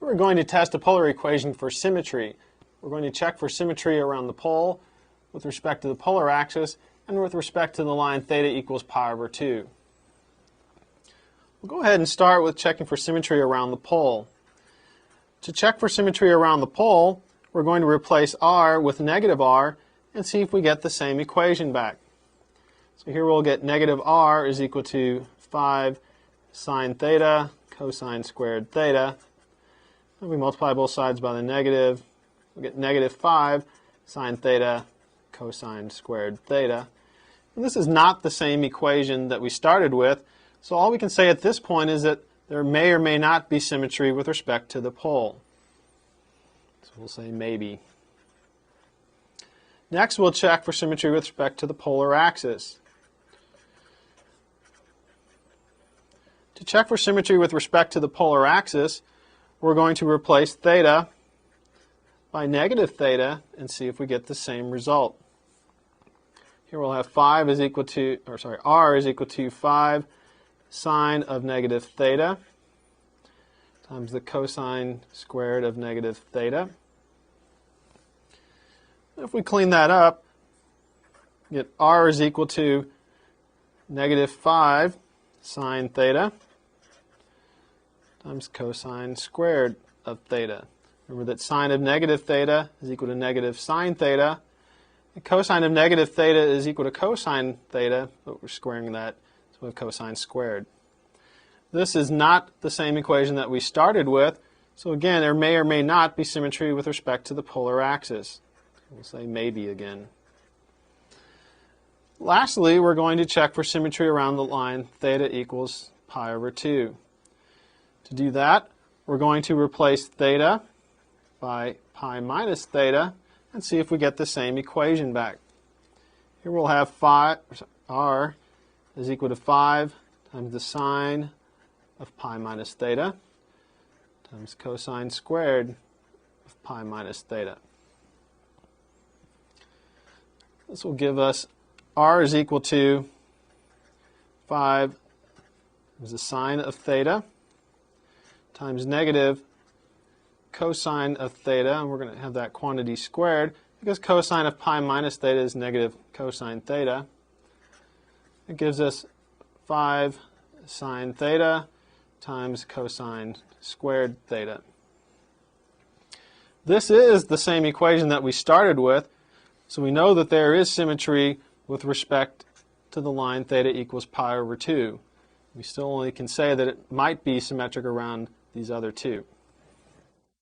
We're going to test a polar equation for symmetry. We're going to check for symmetry around the pole with respect to the polar axis and with respect to the line theta equals pi over 2. We'll go ahead and start with checking for symmetry around the pole. To check for symmetry around the pole, we're going to replace r with negative r and see if we get the same equation back. So here we'll get negative r is equal to 5 sine theta cosine squared theta. If we multiply both sides by the negative, we'll get negative 5 sine theta cosine squared theta. And this is not the same equation that we started with, so all we can say at this point is that there may or may not be symmetry with respect to the pole. So we'll say maybe. Next, we'll check for symmetry with respect to the polar axis. To check for symmetry with respect to the polar axis, we're going to replace theta by negative theta and see if we get the same result. Here we'll have r is equal to 5 sine of negative theta times the cosine squared of negative theta. If we clean that up, we get r is equal to negative 5 sine theta times cosine squared of theta. Remember that sine of negative theta is equal to negative sine theta. The cosine of negative theta is equal to cosine theta, but we're squaring that, so we have cosine squared. This is not the same equation that we started with, so again, there may or may not be symmetry with respect to the polar axis. We'll say maybe again. Lastly, we're going to check for symmetry around the line theta equals pi over 2. To do that, we're going to replace theta by pi minus theta and see if we get the same equation back. Here we'll have r is equal to 5 times the sine of pi minus theta times cosine squared of pi minus theta. This will give us r is equal to 5 times the sine of theta times negative cosine of theta, and we're going to have that quantity squared because cosine of pi minus theta is negative cosine theta. It gives us 5 sine theta times cosine squared theta. This is the same equation that we started with, so we know that there is symmetry with respect to the line theta equals pi over 2. We still only can say that it might be symmetric around these other two.